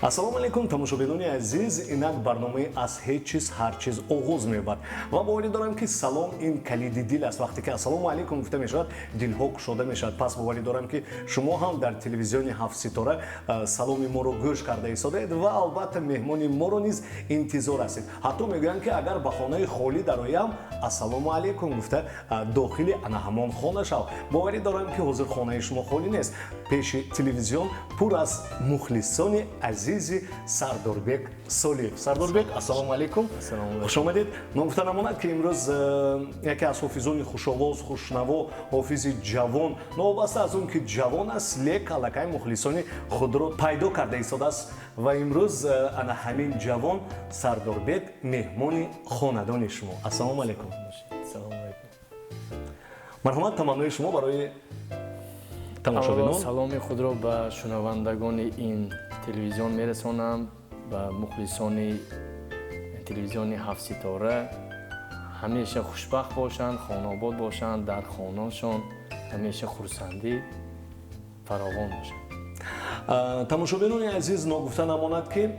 ассалому алайкум тамошобинони азиз, инак барномаи аз ҳеҷ чиз ҳар чиз оғоз меёбад ва боварӣ дорам ки салом ин калиди дил аст. Вақте ки ассалому алайкум гуфта мешавад, дилҳо кушода мешавад. Пас боварӣ дорам ки шумо ҳам дар телевизиони ҳафт ситора саломи моро гӯш карда истодаед ва албатта меҳмони моро низ интизор ҳастед. Ҳатто мегӯянд ки агар ба хонаи холӣ дароям, ассалому алайкум гуфта дохили ана ҳамон хона шав. боварӣ дорам ки ҳозир хонаи шумо холӣ нест. Пеши телевизион пур аз мухлисони азизи Сардорбек Солиев. Сардорбек, ассалому алайкум. Хуш омадед. Ман гуфта намонад ки имрӯз яке аз ҳофизони хушовоз, хушнаво, ҳофизи ҷавон, новобаста аз он ки ҷавон аст, лек аллакай мухлисони худро пайдо карда истодааст ва имрӯз ана ҳамин ҷавон Сардорбек меҳмони хонадони шумо. Ассалому алайкум. марҳамат, таманнӯи шумо барои тамошобинон. саломи худро ба шунавандагони ин телевизион мерасонам, ба мухлисони телевизиони ҳафт ситора. ҳамеша хушбахт бошанд, хонобод бошанд, дар хонашон ҳамеша хурсандӣ фаровон бошад. тамошобинони азиз, ногуфта намонад ки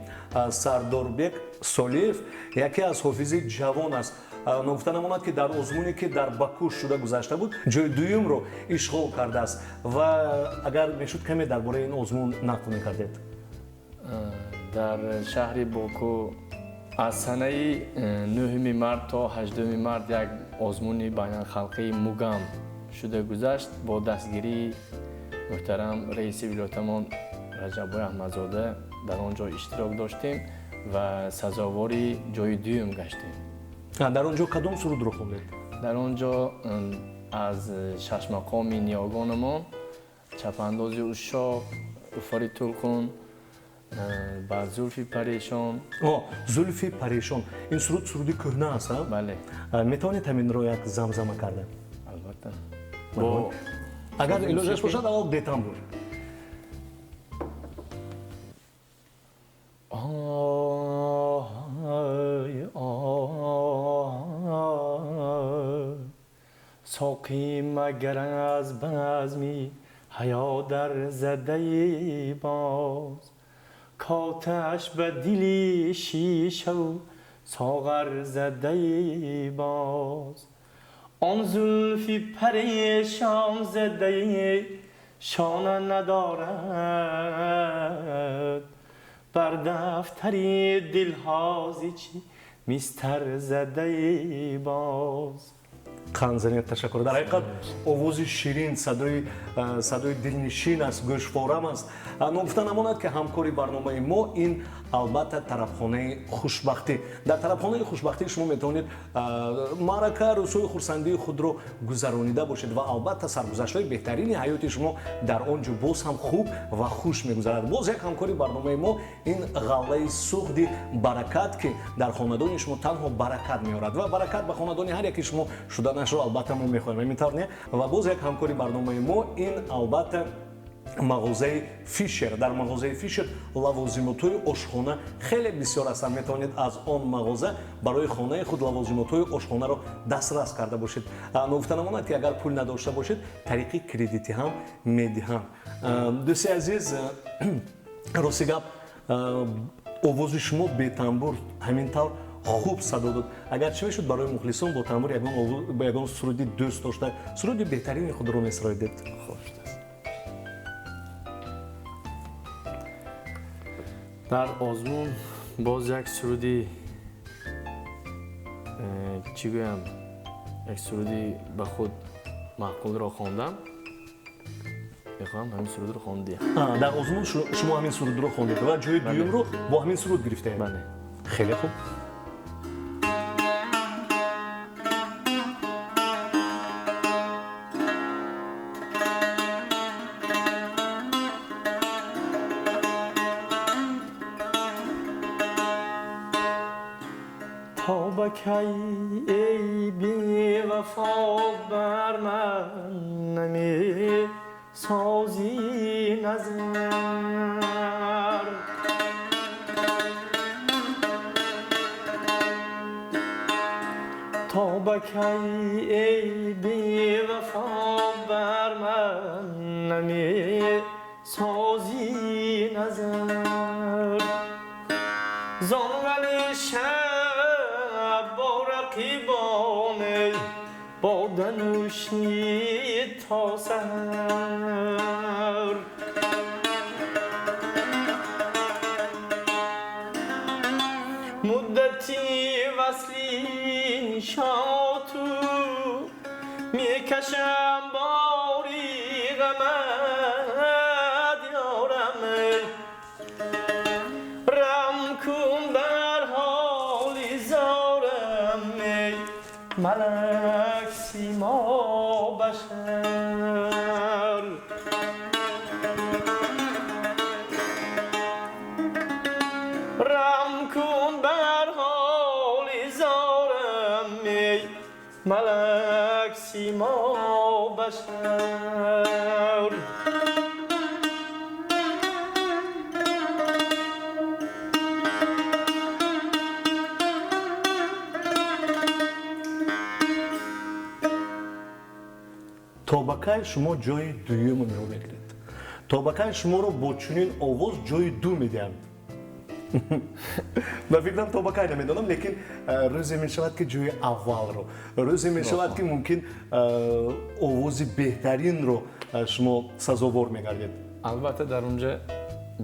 Сардорбек Солиев яке аз ҳофизи ҷавон аст. ногуфта намонад ки дар озмуне ки дар Баку шуда гузашта буд, ҷои дуюмро ишғол кардааст ва агар мешуд каме дар бораи ин озмун нақл мекардед. дар шаҳри Баку аз санаи 9 март то 8 март як озмуни байналхалқии мугам шуда гузашт. бо дастгирии муҳтарам раиси вилоятамон Раҷаббой Аҳмадзода дар он ҷо иштирок доштем ва сазовори ҷои дуюм гаштем. дар он ҷо кадом сурудро хондед? дар он ҷо аз шашмақоми ниёгонамон, чапандози ушоқ, уфори тулқун, ба зулфи парешон. зулфи парешон. ин суруди кӯҳна аст? бале. метавонед ҳаминро як замзама карда? албатта. агар илоҷаш бошад, аввал бетамбур. ساقی مگر از بزمی حیا در زده باز، کاتش به دلی شیشه و ساغر زده باز. آن زلفی پریشان زده شانه ندارد، بر دفتری دلهازی چی میستر زده باز. қанзанед ташаккур. дар ҳақиқат овози ширин, садои дилнишин аст, гӯшворам аст. ногуфта намонад ки ҳамкори барномаи мо ин албатта тарабхонаи хушбахтӣ. дар тарабхонаи хушбахтӣ шумо метавонед маърака, рӯзҳои хурсандии худро гузаронида бошед ва албатта саргузаштҳои беҳтарини ҳаёти шумо дар он ҷо боз ҳам хуб ва хуш мегузарад. боз як ҳамкори барномаи мо ин ғаллаи суғди баракат ки дар хонадони шумо танҳо баракат меорад ва баракат ба хонадони ҳар яки шумо шуданашро албатта мо мехоҳем. ҳаминтавр не? ва боз як ҳамкори барномаи мо ин албатта мағозаи Фишер. дар мағозаи Фишер лавозимотҳои ошхона хеле бисёр ҳастанд. метавонед аз он мағоза барои хонаи худ лавозимотҳои ошхонаро дастрас карда бошед. ногуфта намонад ки агар пул надошта бошед, тариқи кредитӣ ҳам медиҳанд. дӯсти азиз, рости гап, овози шумо бетамбур ҳамин тавр хуб садо дод. агар чӣ мешуд барои мухлисон бо тамбур ягон суруди дӯст дошта, суруди беҳтарини худро месароидед? дар озмун боз як суруди чӣ гӯям, як суруди ба худ маъқулро хондам. мехоҳам ҳамин сурудро хондем. дар озмун шумо ҳамин сурудро хондед ва ҷои дуюмро бо ҳамин суруд гирифтед? бале. хеле хуб. تا به کی ای بی وفا بر من نمی سازی نظر، تا به کی ای بی وفا بر من نمی سازی نظر. کشید تا سحر مدتی وصلی شاتو میکشم باری غمت یارم رم کن بر حالی زارم ملک سیما بشر رم کن بر حالی زارم ملک سیما بشر тобакаи шумо ҷои дуюмро мегиред. Тобакаи шуморо бо чунин овоз ҷои ду медиҳанд. ба фикрам тобакаи намедонам, лекин рӯзе мешавад ки ҷои аввалро, рӯзе мешавад ки мумкин овози беҳтаринро шумо сазовор мегардед. албатта дар унҷа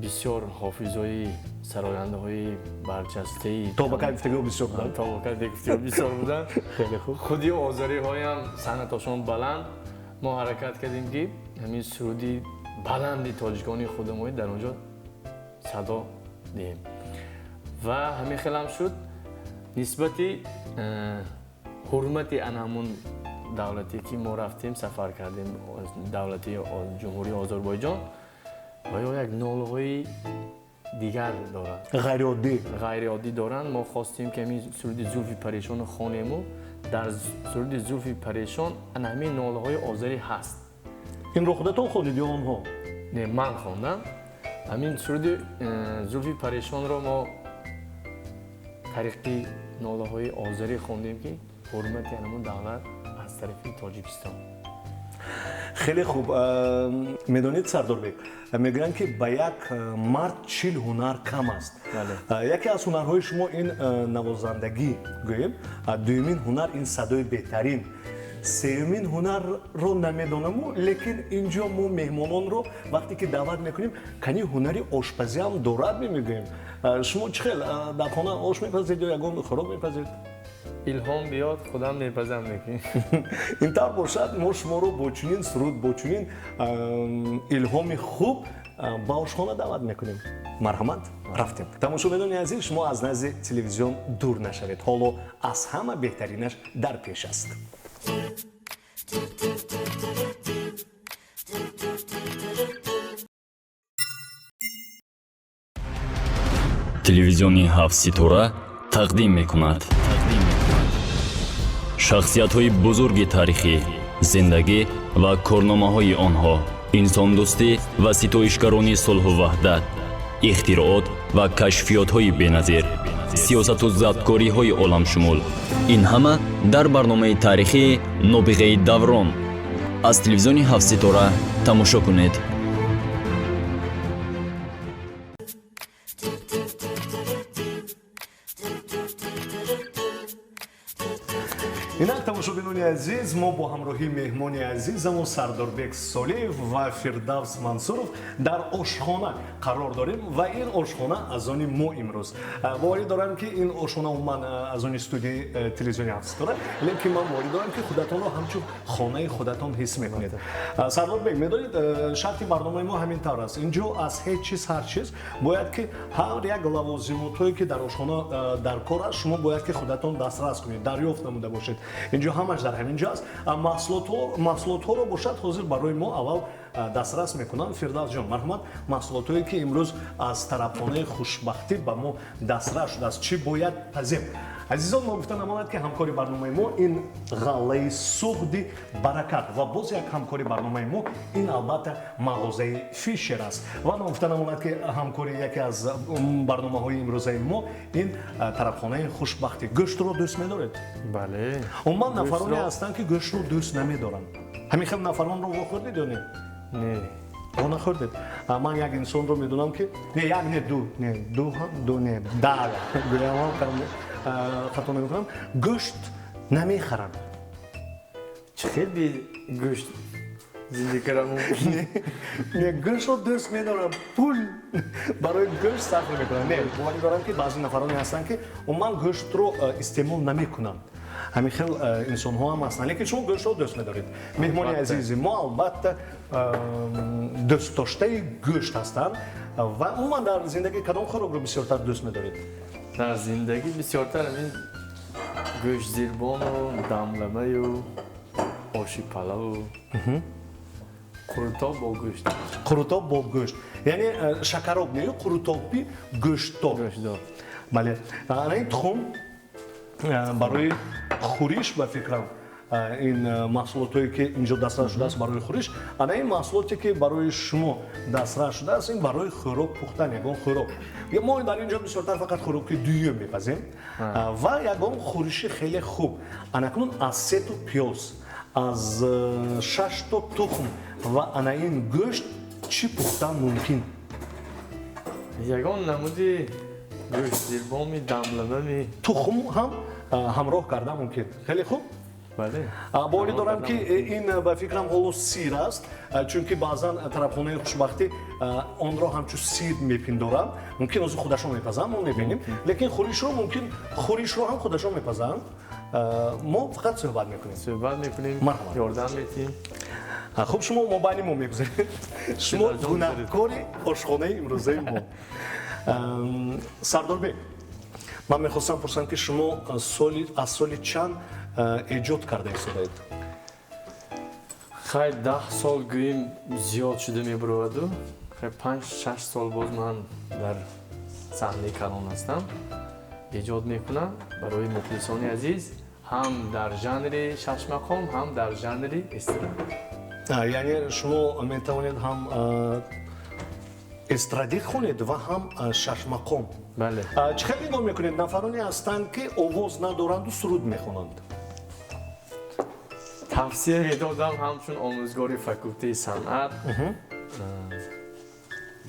бисёр ҳофизои сарояндаҳои барҷастаи тобакаи гуфтагӯ бисёр буданд. тобакаи бисёр бисёр буданд. Хеле хуб. худи озариҳоям санъатошон баланд. мо ҳаракат кардем ки ҳамин суруди баланди тоҷикони худамоӣ дар онҷо садо диҳем ва ҳамин хелам шуд нисбати ҳурмати анамун давлате ки мо рафтем сафар кардем давлати ҷумҳурии Озарбойҷон ва ё як нолаҳои дигар доранд ғайриоддӣ ғайриоддӣ доранд. мо хостем ки ҳамин суруди Зулфи Парешонро хонему. дар суруди Зулфи Парешон ана ҳамин нолаҳои озарӣ ҳаст. инро худатон хонед ё онҳо? Не, ман хондам. ҳамин суруди Зулфи Парешонро мо тариқи нолаҳои озарӣ хондем ки ҳурмати анамун давлат аз тарафи Тоҷикистон. хеле хуб. медонед сардорбек, мегӯянд ки ба як мард 40 ҳунар кам аст. яке аз ҳунарҳои шумо ин навозандагӣ гӯем, дуюмин ҳунар ин садои беҳтарин, сеюмин ҳунарро намедонаму, лекин инҷо мо меҳмононро вақте ки даъват мекунем кани ҳунари ошпазиам дорад мегӯем. шумо чӣ хел дар хона ош мепазед ё ягон хӯрок мепазед? илҳом биёд худам мепазам ки интавр бошад мо шуморо бо чунин суруд бо чунин илҳоми хуб ба ошхона даъват мекунем. марҳамат, рафтем. тамошобинони азиз, шумо аз назди телевизион дур нашавед. ҳоло аз ҳама беҳтаринаш дар пеш аст. телевизиони ҳафтситора тақдим мекунад шахсиятҳои бузурги тарихӣ, зиндагӣ ва корномаҳои онҳо, инсондӯстӣ ва ситоишгарони сулҳу ваҳдат, ихтироот ва кашфиётҳои беназир, сиёсату забткориҳои оламшумул. ин ҳама дар барномаи тарихии нобиғаи даврон. аз телевизиони ҳафтситора тамошо кунед. инак тамошобинони азиз, мо бо ҳамроҳии меҳмони азизамон Сардорбек Солиев ва Фирдавс Мансуров дар ошхона қарор дорем ва ин ошхона аз они мо имрӯз. боварӣ дорам ки ин ошхона умуман аз они студияи телевизиони ҳафтситора, лекин ман боварӣ дорам ки худатонро ҳамчун хонаи худатон ҳис мекунед. Сардорбек, медонед шарти барномаи мо ҳамин тавр аст. инҷо аз ҳеҷ чиз ҳар чиз бояд ки ҳар як лавозимотҳое ки дар ошхона дар кор аст, шумо бояд ки худатон дастрас кунед, дарёфт намуда бошед. инҷо ҳамаш дар ҳамин ҷо аст. маҳсулотҳоро бошад ҳозир барои мо аввал дастрас мекунам. Фирдавс ҷон, марҳамат, маҳсулотҳое ки имрӯз аз тарафхонаи хушбахтӣ ба мо дастрас шудааст, чӣ бояд пазем? азизон, мо гуфта намонад ки ҳамкори барномаи мо ин ғаллаи суғди баракат ва боз як ҳамкори барномаи мо ин албатта мағозаи Фишер аст. ва мо гуфта намонад ки ҳамкори яке аз барномаҳои имрӯзаи мо ин тарафхонаи хушбахтӣ. гӯштро дӯст медоред? бале. умуман нафароне ҳастанд ки гӯштро дӯст намедоранд. ҳамин хел нафаронро вохӯрдед ё не? Не. О нахӯрдед? Ман як инсонро медонам ки не як не ду ҳам ду не дал гӯям хато мекунам, гӯшт намехаранд. خیلی گوشت زندگی کردن ممکنه. نه گوشت رو دوست می‌دارم، پول برای گوشت صرف نمی‌کنم. نه، باوری دارم که بعضی نفرانی هستن که عموما گوشت رو استعمال نمی‌کنن. همین خیلی انسان‌ها هم هستن، لیکن شما گوشت رو دوست می‌دارید. مهمانی عزیز ما البته دوست داشته گوشت هستن و عموما در زندگی کدام خوراک رو بسیارتر دوست می‌دارید؟ در زندگی بسیارتر همین گوشت زیربان و دملمه و آشی پلو و قورتاب با گوشت. قورتاب با گوشت. یعنی شکراب نه، قورتابی گوشتاب. گوشتاب. بله. این تخم برای خوریش و فکرم این محصولاتی که اینجا دسترس شده است برای خوریش، این محصولاتی که برای شما دسترس شده است این برای خوراک پختن یگان خوراک. ما در اینجا بسیارتر فقط خوراک دوم میپزیم و یگان خوریش خیلی خوب. اکنون از 3 تا پیاز، از 6 تا تخم و این گوشت چی پختن ممکن؟ یگان نمودی گوشت زیربان می دملمه می تخم هم همراه کردن ممکن. خیلی خوب. بله. باوری دارم که این به فکرم هولو سیر است، چون که بعضا طرفخانه خوشبختی آن را همچون سیر میپندارن. ممکن از خودشون میپزن، ما نبینیم، لیکن خوریش رو ممکن خوریش رو هم خودشون میپزن. ما فقط صحبت میکنیم. صحبت میکنیم، مرحبا. یاردم میتیم. خب شما موبایل ما میگذارید. شما گناهکار آشخانه امروزه ما. سردار بی، من میخواستم پرسم که شما از سال چند ایجاد کرده ایستادید؟ خیلی 10 سال گوییم زیاد شده میبرود. خیلی 5-6 سال باز من در صحنه کلان هستم. ایجاد میکنم برای مخلصان عزیز، هم در ژانر شش مقام هم در ژانر استراد. یعنی شما میتوانید هم استرادی خونید و هم شش مقام. بله. چه خیلی نگاه میکنید نفرانی هستند که آواز ندارند و سرود میخونند؟ توصیه میدادم همچون آموزگاری فاکولته صنعت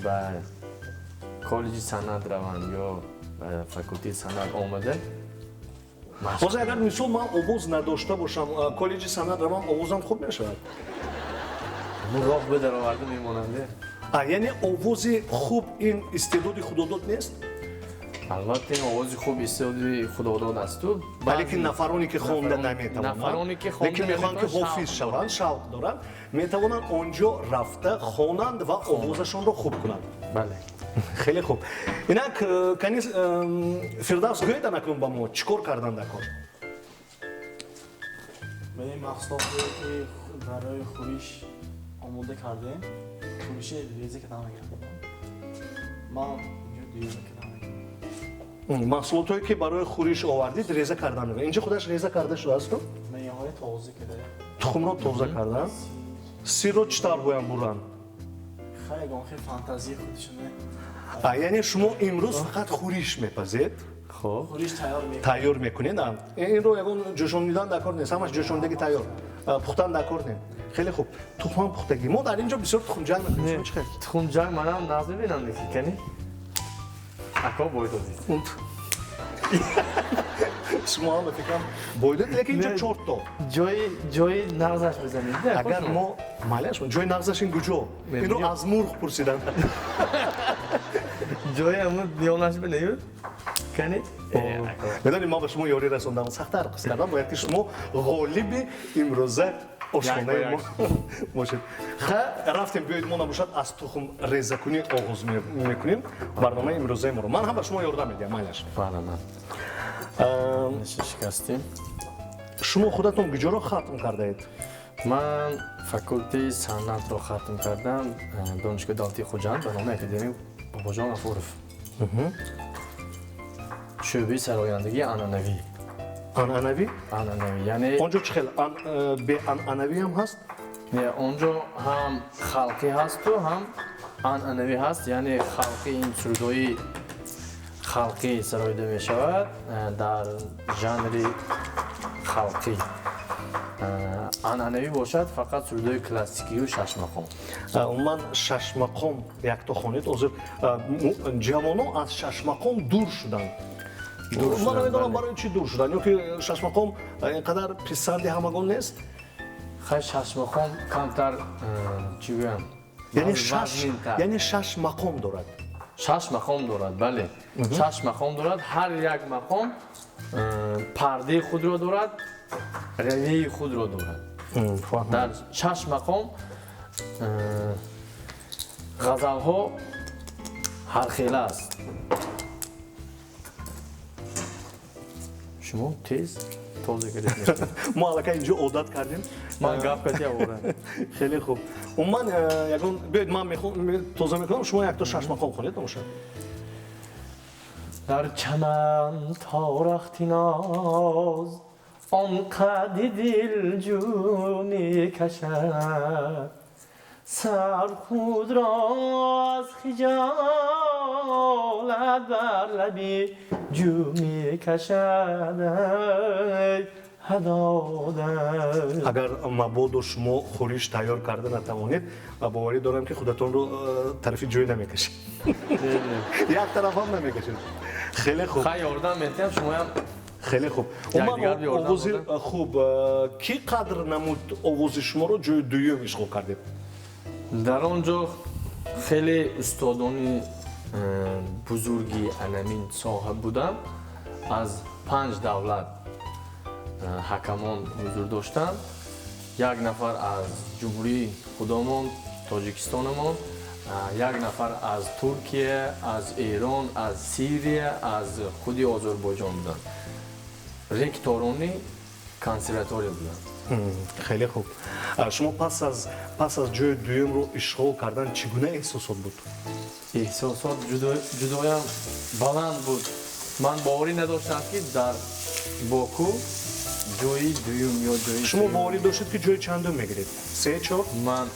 و کالج صنعت روند یا فاکولته صنعت آمده. باز اگر مثال من آواز نداشته باشم کالج صنعت روند آوازم خوب میشود؟ راه به در آورده میماننده. یعنی آواز خوب این استعداد خداداد نیست؟ البته این آواز خوب استعداد خداداد است و ولی که نفرانی که خوانده نمیتوانند، نفرانی که خوانده لیکن میخوان که حافظ شوند، شوق دارند، میتوانند آنجا رفته خوانند و آوازشان را خوب کنند. بله. خیلی خوب. اینک کنی فردوس گویدن اکنون با ما چیکار کردن در کار؟ به این محصولات که برای خوریش آماده کردیم، خوریش ریزه کردن میگم. ما اینجا ریزه کردن میگم. محصولاتی که برای خوریش آوردید ریزه کردن میگن. اینجا خودش ریزه کرده شده است؟ میوه تازه کرده. تخم را تازه کردن. سیر رو چطور باید برن؟ خیلی فانتزی خودشونه. یعنی شما امروز فقط خوریش میپزید؟ خب خوریش تیار میکنید. این رو یکون جوشانیدن در کار نیست، همش جوشاندگی تیار. پختن در کار نیست. خیلی خوب. تخم پختگی. ما در اینجا بسیار تخم جنگ میکنیم. چه خیلی؟ تخم جنگ منم ناز میبینم دیگه کنی. اکا باید دادید. شما هم فکرم باید لیکن اینجا 4 تا. جای نغزش بزنید. اگر ما معلش جای نغزش این کجا؟ این رو از مرغ پرسیدن. جای همون دیانش بنیود کنید. میدونید ما به شما یاری رسوندم سخت‌تر قصه کردم باید که شما غالب امروزه آشخانه ما باشید. رفتیم بیایید ما نباشد از تخم ریزه کنی آغاز میکنیم برنامه امروزه ما رو. من هم به شما یاردم میدم معلش. بله من شکستیم. شما خودتون کجا رو ختم کرده اید؟ من فاکولته صنعت رو ختم کردم. دانشگاه دولتی خوجند به نام اکادمی باباجان غفورов. شعبه سرآیندگی عنعنوی. عنعنوی؟ عنعنوی یعنی آنجا چه خیلی به عنعنوی هم هست؟ نه اونجا هم خلقی هست و هم عنعنوی هست، یعنی خلقی این سرودهای خلقی سرایده می شود در ژانر خلقی. عنعنوی باشد فقط سرودهای کلاسیکی و شش مقام. من شش مقام یک تا خوانید عذر جوانان از شش مقام دور شدند. من نمیدونم برای چی دور شدن، یا که شش مقام اینقدر پسند همگان نیست. хай шашмақом камтар чӣ гӯям яъне 6 мақом дорад. 6 мақом дорад, бале. 6 мақом дорад. Ҳар як мақом пардаи худро дорад, равияи худро дорад. Дар 6 мақом ғазалҳо ҳархела аст. шумо тез тоза гирифтед. мо аллакай инҷо одат кардем. Ман гап кати авора. хеле хуб. Умуман ягон биёед ман тоза мекунам, шумо як то 6 мақом хонед бошад. در چمن تا رختی ناز آنقدر دلجو می کشد سر خود را از خجالت بر لبی جو می کشد ای هدادر. агар мабодо шумо хӯриш тайёр карда натавонед боварӣ дорам ки худатонро тарафи ҷӯй намекашед. як тараф ҳам намекашед. хеле хуб. خیلی یاردم میتونم شما هم хеле хуб. دیگر بیاردم овози بودم. хуб ки қадр намуд овози шуморо ҷӯи дуюм ишғол кардед? در آنجا خیلی استادانی بزرگی انمین صاحب بودم از 5 دولت حکمان حضور داشتند. یک نفر از جمهوری خودمان تاجیکستانمان، یک نفر از ترکیه، از ایران، از سوریه، از خود آذربایجان بودند. رکتورانی کنسرواتوری بودند. хеле хуб. шумо пас аз ҷӯи дуюмро ишғол кардан чӣ гуна эҳсосот буд? احساسات جدایم بلند بود. من باوری نداشتم که در باکو جوی دویم یا جوی шумо боварӣ доштед ки ҷӯи чандум мегиред? 3-4 من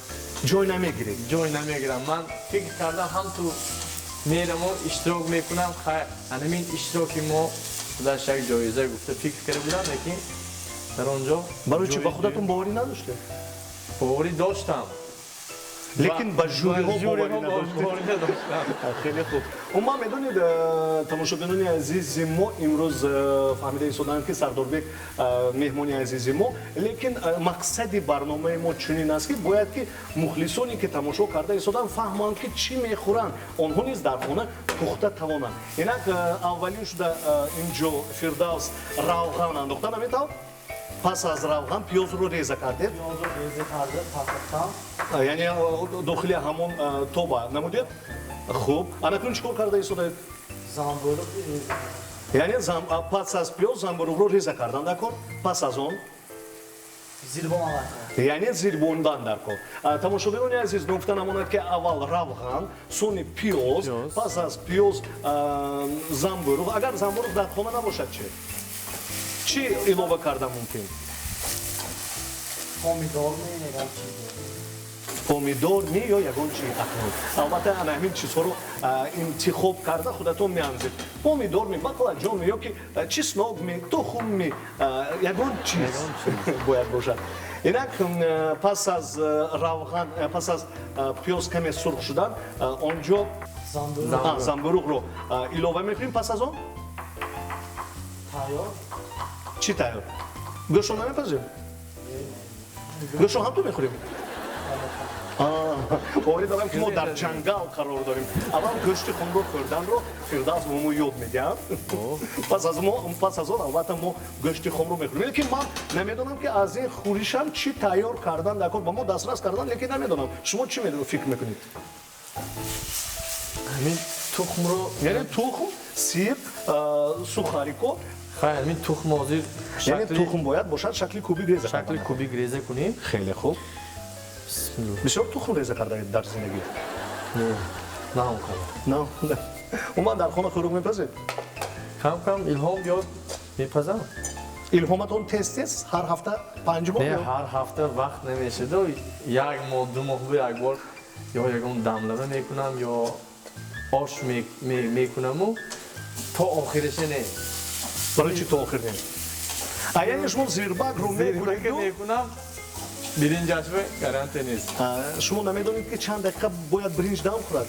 ҷой намегиред? جوی نمیگیرم. من فکر کردم هم تو میرم و اشتراک میکنم. همین اشتراکی ما در یک جایزه گفته فکر کرده بودم لیکن در آنجا барои чӣ جوی ба худатон боварӣ надоштед? باوری داشتم. лекин ба жюриҳо боварӣ باوری надоштед? نداشتم. хеле хуб. умуман медонед тамошобинони азизи мо имрӯз фаҳмида истоданд ки сардорбек меҳмони азизи мо, лекин мақсади барномаи мо чунин аст ки бояд ки мухлисоне ки тамошо карда истоданд фаҳманд ки чӣ мехӯранд, онҳо низ дар хона пухта тавонанд. инак аввалин шуда инҷо фирдавс равған андохта наметавон. пас аз равған пиёзро реза кардед, Пиёзро реза карда пахтам. яъне дохили ҳамон тоба намудед. хуб, анакун чӣ кор карда истодаед? Замбӯруғ реза. яъне пас аз пиёз замбӯруғро реза кардан дар кор, пас аз он Зирбон алакар. яъне зирбондан дар кор. тамошобинони азиз нукта намонад ки аввал равған, сони пиёз, пас аз пиёз замбӯруғ. агар замбӯруғ дар хона набошад чӣ илова карда мумкин? Помидор ягон чиз. помидор ми ё ягон чи ахнон. албатта ана ҳамин чизҳоро интихоб карда худатон меанзед. помидор ми, баклаҷон ми ёки чеснок ми, тухм ми, ягон чиз бояд бошад. инак пас аз равған, пас аз пиёз каме сурх шудан онҷо замбӯруғро илова мекунем. пас аз он Тайёр. чӣ тайёр? гӯшо намепазем? гӯшо ҳам ту мехӯрем? боварӣ дорам ки мо дар ҷангал қарор дорем. аввал гӯшти хунро хӯрданро фирдавс мо ёд медиҳад. пас аз он албатта мо гӯшти хумро мехӯрем. лекин ман намедонам ки аз ин хӯришам чӣ тайёр кардан дар кор ба мо дастрас кардан, лекин намедонам. шумо чӣ фикр мекунед? همین تخمро яъне тухм, сир, сухарико, خیلی همین تخم حاضر яъне شکل тухм бояд бошад шакли кубик реза شکل кардан. کوبیک ریزه کنیم. хеле хуб. бисёр тухм реза кардаед дар зиндагӣ? نه اون کار. умуман дар хона хӯрок мепазед? کم کم الهام بیاد میپزم. илҳоматон тез ҳар ҳафта 5 бор نه ё? هر هفته وقت نمیشه. یک ماه دو ماه به یک بار یا یکم دملمه میکنم یا آش میکنم و تا آخرش نه. барои чӣ то охир не? яъне шумо зирбакро мекунед, میکنم برنجش به گارانتی نیست. шумо намедонед ки чанд дақиқа бояд бринҷ дам хӯрад?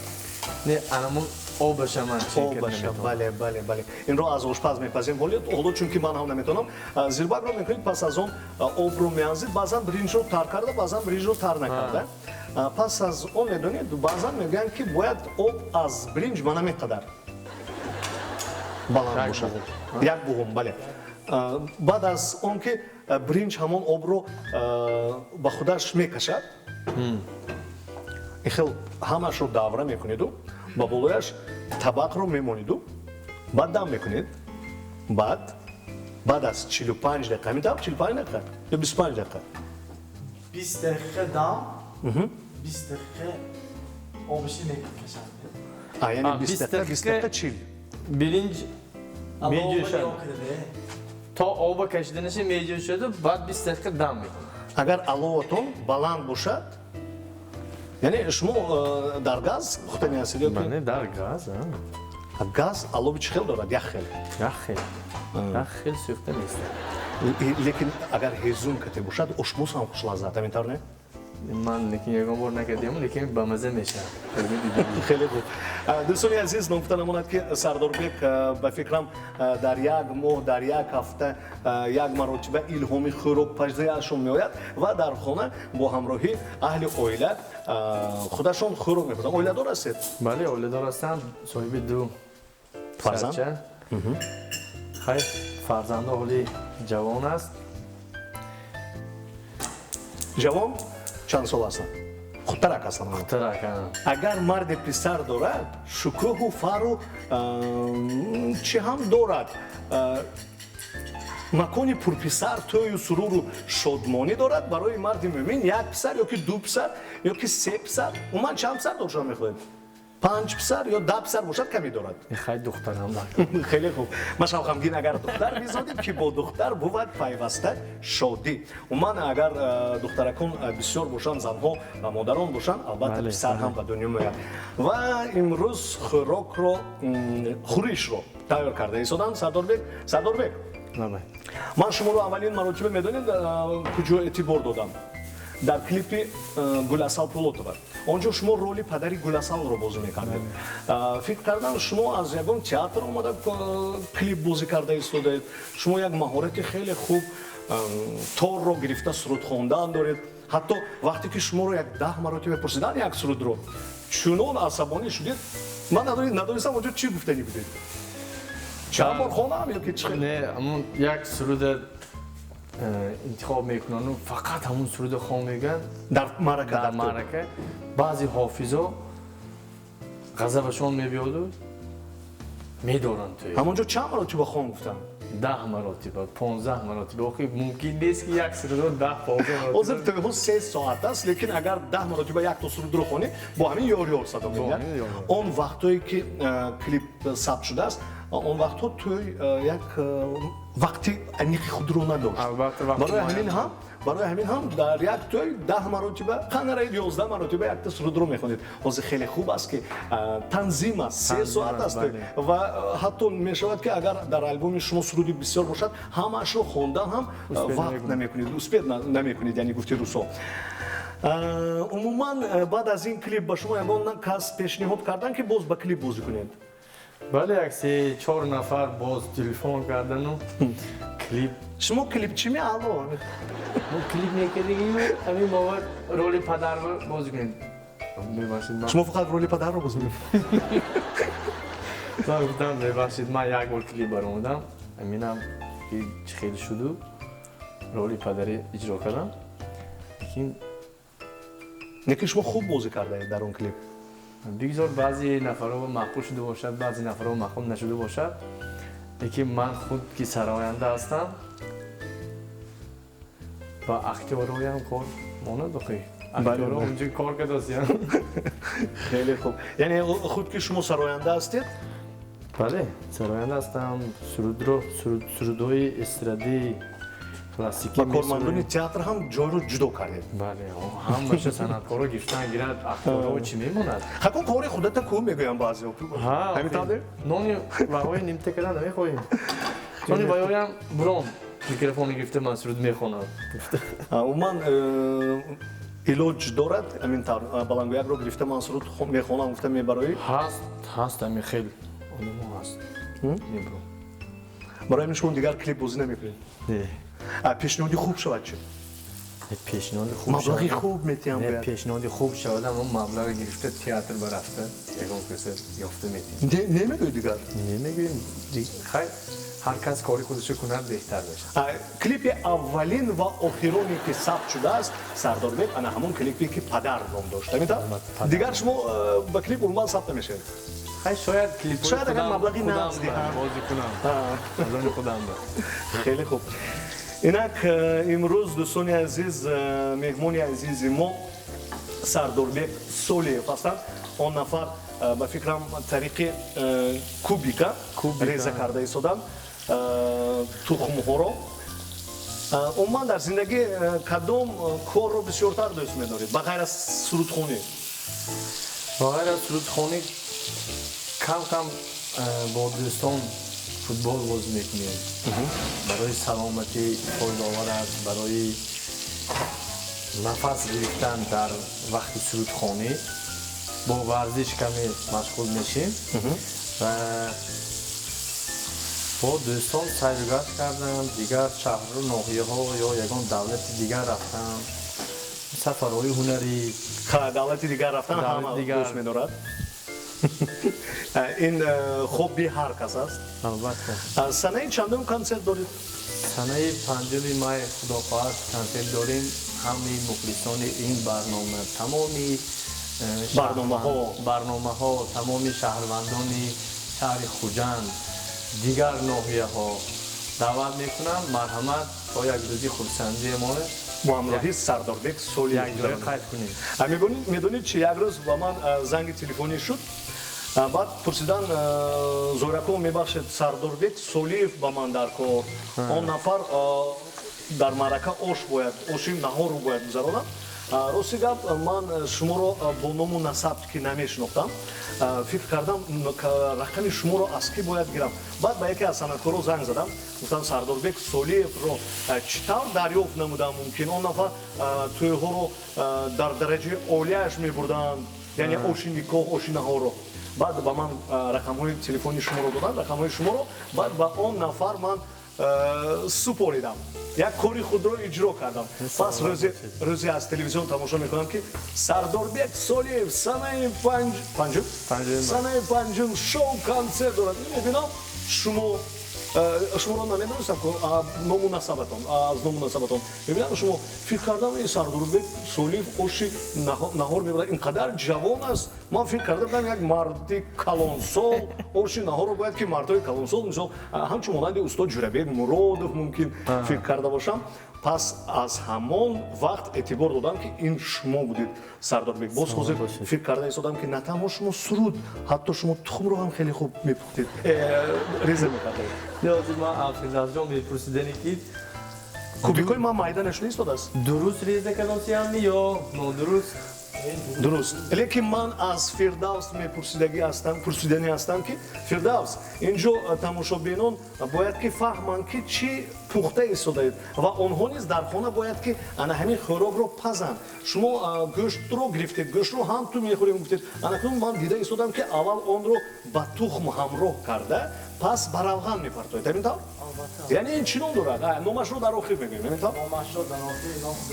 не анамон обаша ман чекер Обаша, наметавонам. бале. Инро аз ошпаз мепазем волид, ҳоло чунки ман ҳам наметавонам, зирбакро мекунед, пас аз он обро меанзид, баъзан бринҷро тар карда, баъзан бринҷро тар накарда. Пас аз он медонед, баъзан мегӯянд ки бояд об аз бринҷ мана меқадар баланд бошад. Як буғум, бале. Баъд аз он ки бринҷ ҳамон обро ба худаш мекашад, ихел ҳамашро давра мекунеду, ба болояш табақро мемониду, баъд дам мекунед, баъд аз 45 дақиқа, митаб 45 дақиқа ё 25 дақиқа. 20 دقیقه دام 20 دقیقه آبشی میکشم Яъне 20 20 дақиқа, 20 дақиқа чил. Биринҷ меҷӯшад. کرده То оба кашиданаши меҷӯшаду, баъд 20 дақиқа дам мекунам. Агар аловатон баланд бошад, яъне шумо дар газ пухта меҳастед ё ки Бане дар газ, газ алови чӣ хел дорад? Як хел. як хел сӯхта нест. Лекин агар ҳезум кате бошад, ошбоз ҳам хушлаззат, ҳаминтавр не? Ман лекин ягон бор накардем, лекин ба маза мешавад. خیلی خوب دوستان عزیز نکته نماند که سرداربک به فکرم در یک ماه در یک هفته یک مرتبه الهامی خوراک پژدهیشون میآید و در خانه با همراهی اهل عائله خودشون خوراک میکنند. عائله دار هستید؟ бале, оиладар ҳастам, соҳиби ду Фарзанд? сарча. Хайр, фарзанда ҳоли ҷавон аст. جوان چند سال هستند؟ خودترک هستند. Таракан. اگر مرد پسر دارد شکوه و فر و چی هم دارد مکانی پرپسر توی و سرور و شادمانی دارد برای مرد مومن یک پسر یا که دو پسر یا که سه پسر و من چند پسر داشته میخواهید 5 پسر یا 10 پسر باشد کمی دارد Хай духтарам дар. خیلی خوب من شب غمگین اگر دختر میزادیم که با دختر بود پیوسته شادی و من اگر دخترکان بسیار باشن زنها و مادران باشن البته بله، پسر هم به دنیا میاد و امروز خوراک رو خوریش رو تیار کرده ایستادن سردار بک Бале. من شما رو اولین مرتبه میدونید کجا اعتبار دادم در کلیپ گلاسال پولوتова. اونجا شما رولی پدری گلاسال رو بازی میکردید. فکر کردم شما از یگان تئاتر اومده کلیپ بازی کرده ایستادید. شما یک مهارت خیلی خوب تار رو گرفته سرود خواندن دارید. حتی وقتی که شما رو یک 10 مرتبه پرسیدن یک سرود رو چنان عصبانی شدید من ندونستم اونجا چی گفتنی بودید. چند بار خوانم یا که چی؟ Не, амон як суруда интихоб мекунанд, фақат ҳамун суруда хон мегӯянд در معرکه дар در تو. маърака. Баъзи ҳофизо ғазабашон мебиёду, медоранд туи. همونجا چند مرتبه خوان گفتم 10 маротиба, 15 маротиба. Охи мумкин нест ки як сурудро 10-15 حاضر маротиба. تلفن 3 ساعت است لیکن اگر 10 مرتبه یک تا سرود رو خوانی با همین یار صدا میاد همین یار. اون وقتایی که کلیپ ثبت شده است اون وقتها تو یک وقتی عمیق خود رو نداشت البته وقتی برای همین هم در یک توی 10 مرتبه قنره 11 مرتبه یک تا سرود رو میخونید حاضر خیلی خوب است که تنظیم است 3 ساعت است و حتی میشود که اگر در آلبوم شما سرودی بسیار باشد همش رو خواندن هم وقت نمیکنید اسپید نمیکنید یعنی گفتی روسو عموما بعد از این کلیپ با شما یگان کس پیشنهاد کردن که باز با کلیپ بازی کنید бале, як 3-4 нафар боз телефон кардану клип. شما کلیپ چی میالو Мо клип мекардیم, ҳамин бовар роли падарро бозӣ кунем. Мебахшед ман. شما فقط رولی پدر رو بازی کنید Ман гуфтам, мебахшед ман як бор клип баромадам. Ҳаминам ки чӣ хел шуду роли падарӣ иҷро кардам. Лекин لیکن شما خوب بازی کرده در اون کلیپ бигзор баъзе нафарҳо мақбул шуда бошад, баъзе нафарҳо мақбул нашуда бошад. Лекин ман худ ки сароянда ҳастам ба актёроям кор монад охи. Актёро онҷо кор кардасиян. خیلی خوب یعنی خود که شما سراینده هستید бале, сароянда ҳастам. Сурудҳои эстрадӣ классикӣ و کارمندان تئاتر هم جای رو جدا کردید бале, ҳамаша санъаткорро гирифтан гирад, актёрҳо чӣ мемонад? حقا کار خودت کو میگویم بعضی همین طوری нони ваҳои нимта кардан намехоҳем. нони ваҳоям бурон микрофони гирифта ман суруд мехонам. عموما илоҷ дорад амин тавр балангӯякро гирифта мансуруд мехонам гуфта мебароӣ ҳаст ами хел одамо ҳаст мебро барои ин шумо дигар клип бозӣ намекунед пешниҳоди хуб шавад чи пешниҳоди хуб маблағи хуб метиҳам не гояд пешниҳоди хуб шавад аммо маблағи гирифта театр барафта ягон киса ёфта метиҳем немегӯӣ дигар немегӯем хай ҳар кас кори худашро кунад беҳтар мешавад клипи аввалин ва охироне ки сабт шудааст Сардорбек ана ҳамон клипе ки падар ном дошт дигар шумо ба клип урмал сабт намешавед хай шояд Шояд агар маблағи нағз диҳанд. бозӣ кунам азони худам ба хеле хуб инак имрӯз дӯстони азиз меҳмони азизи мо Сардорбек Солиев ҳастанд он нафар ба фикрам тариқи кубика реза карда истоданд тухмҳоро умуман дар зиндагӣ кадом корро бисёртар дӯст медоред ба ғайр аз сурудхонӣ ба ғайр аз сурудхонӣ кам бо дӯстон футбол бозӣ мекунем барои саломатӣ фоидовар аст барои нафас гирифтан дар вақти сурудхонӣ бо варзиш каме машғул мешем ва бо дӯстон сайругашт кардам дигар шаҳру ноҳияҳо ё ягон давлати дигар рафтам сафарҳои ҳунарӣ давлати дигар рафтан ҳама дӯст медорад ин хобби ҳар кас аст албатта санаи чандум консерт доред санаи 5 май худохоҳад консерт дорем ҳамаи мухлисони ин барнома тамоми барномаҳо тамоми шаҳрвандони шаҳри хуҷанд дигар ноҳияҳо даъват мекунам марҳамат то як рӯзи хурсандиемона бо ҳамроҳи Сардорбек Солиев якҷоя қайд кунем медонед чи як рӯз ба ман занги телефонӣ шуд баъд пурсидан зӯракҳо мебахшед Сардорбек Солиев ба ман дар кор он нафар дар маърака оши наҳорро бояд гузаронам рости гап ман шуморо бо ному насаб ки намешинохтам фикр кардам рақами шуморо аз ки бояд гирам баъд ба яке аз санъаткорҳо занг задам гуфтам Сардорбек Солиевро чӣ тавр дарёфт намудам мумкин он нафар тӯйҳоро дар дараҷаи олияш мебурданд яъне оши никоҳ оши наҳорро баъд ба ман рақамҳои телефони шуморо доданд рақамҳои шуморо баъд ба он нафар ман супоридам як кори худро иҷро кардам пас рӯзе аз телевизион тамошо мекунам ки Сардорбек Солиев санаи панҷум шоу консерт дорад мебинам шуморо намедонистам ному насабатон аз ному насабатон мебинам шумо фикр кардам Сардорбек Солиев оши наҳор мебарад инқадар ҷавон аст ман фикр карда будам як марди калонсол оши наҳорро бояд ки мардҳои калонсол мисол ҳамчун монанди устод Ҷурабек Муродов мумкин фикр карда бошам пас аз ҳамон вақт эътибор додам ки ин шумо будед Сардорбек боз ҳозир фикр карда истодам ки на танҳо шумо суруд ҳатто шумо тухмро ҳам хеле хуб мепухтед реза мекардед ҳозир ман афизазҷон мепурсидане ки кубикои ман майда нашуда истодааст дуруст реза кардоам ё нодуруст дуруст лекин ман аз Фирдавс пурсидани ҳастам ки Фирдавс инҷо тамошобинон бояд ки фаҳманд ки чӣ пухта истодаед ва онҳо низ дар хона бояд ки ана ҳамин хӯрокро пазанд шумо гӯштро гирифтед гӯштро ҳам ту мехӯрем гуфтед анакунун ман дида истодам ки аввал онро ба тухм ҳамроҳ карда пас ба равған мепартоед ҳамин тавр яъне ин чӣ ном дорад номашро дар охир мегӯем ҳамин тавр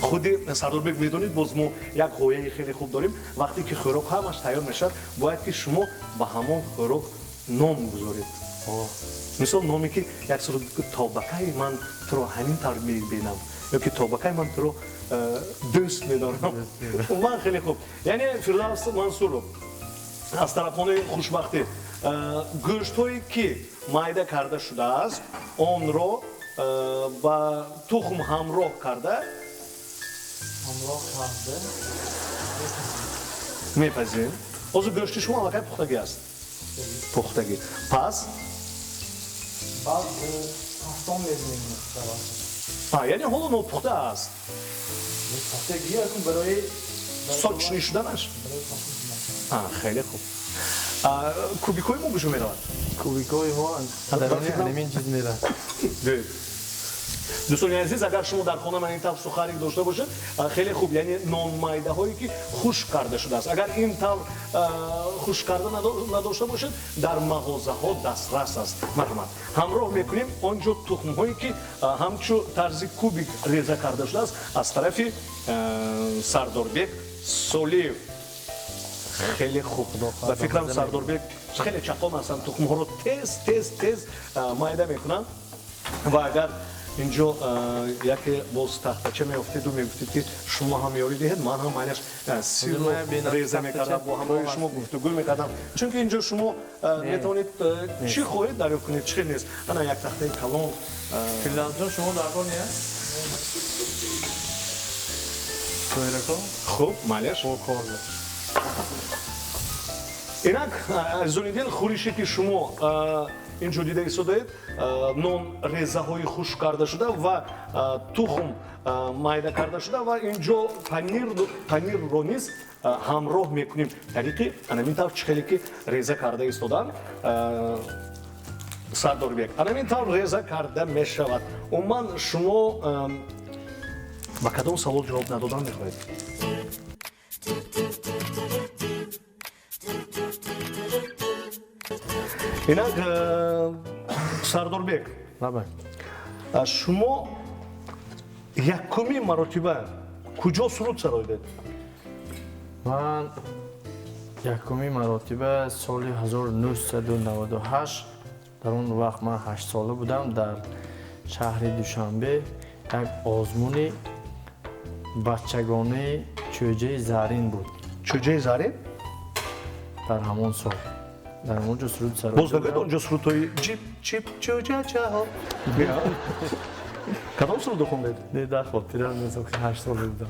худи Сардорбек медонед боз мо як ғояи хеле хуб дорем вақте ки хӯрок ҳамаш тайёр мешавад бояд ки шумо ба ҳамон хӯрок ном гузоред мисол номе ки як сурат тобакаи ман туро ҳамин тавр мебинам ё ки тобакаи ман туро дӯст медорам ман хеле хуб яъне Фирдавс Мансуров аз тарафхонаи хушбахтӣ гӯштҳое ки майда карда шудааст онро ба тухм ҳамроҳ карда мепазем ҳозир гӯшти шумо аллакай пухтагӣ аст пухтагӣ пас яъне ҳоло нопухта аст сочни шуданаш хеле хуб кубикои мо кушо меравад кубикои мо ҳамин чиз меравад دوستان عزیز اگر شما در خانه من این طور سوخاری داشته باشید خیلی خوب، یعنی نان مایده هایی که خشک کرده شده است. اگر این طور خشک کرده نداشته باشید در مغازه ها دسترس است. مرحمت همراه میکنیم آنجا تخم هایی که همچون طرز کوبیک ریزه کرده شده است از طرف سرداربек سولیف. خیلی خوب و فکرم سرداربek خیلی چقام هستن، تخم ها رو تیز مایده میکنن و اگر اینجا یکی باز تختچه میافتید و میگفتید که شما هم یاری دهید، من هم اینش سیر رو ریزه میکردم با همراه شما گفتگو میکردم، چون که اینجا شما میتونید چی خواهید دریافت کنید چی نیست. انا یک تخته کلان فیلدانجان شما در کار نیست؟ خوب مالش اینک عزیزان دل خورشی که شما اینجا دیده ایستادید نان ریزه های خشک کرده شده و تخم مایده کرده شده و اینجا پنیر رو نیز همراه میکنیم. طریقی انامین طور چخیلی که ریزه کرده ایستادن سرداربek انامین طور ریزه کرده میشود. عموما شما با کدام سوال جواب ندادن میخواهید؟ اینک سرداربek شما یکمی مراتبه کجا سرود سرایدید؟ من یکمی مراتبه سال 1998 در اون وقت من 8 ساله بودم در شهر دوشنبه یک آزمون بچگانه چوجه زرین بود. چوجه زرین؟ در همون سال در اونجا سرود سرود باز نگوید اونجا سرود های جیب چیپ چوجه چهار کدام سرود خوندید؟ نه در خاطرم نیست که 8 ساله بودم.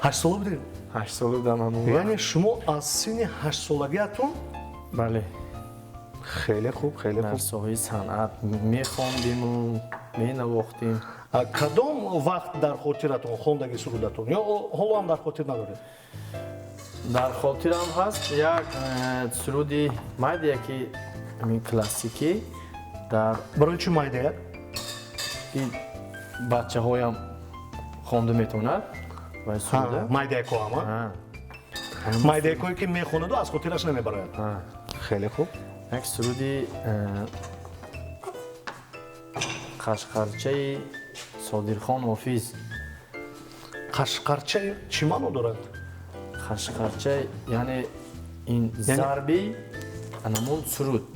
8 ساله بودید؟ 8 ساله بودم همون وقت. یعنی شما از سن 8 سالگیتون؟ بله. خیلی خوب خیلی در خوب. ساحه صنعت میخواندیم و مینواختیم. کدام وقت در خاطرتون خواندگی سرودتون یا حالا هم در خاطر ندارید؟ در خاطرم هست یک سرودی مایده یکی همین کلاسیکی در برای چی مایده؟ این بچه هایم خونده میتوند و سروده. مایده کو اما؟ مایده کوی که میخوند و از خاطرش نمیبراید. خیلی خوب. یک سرودی قشقرچه صادرخان حافظ. قشقرچه چی معنی دارد؟ قشقرچه یعنی این ضربی انمون سرود.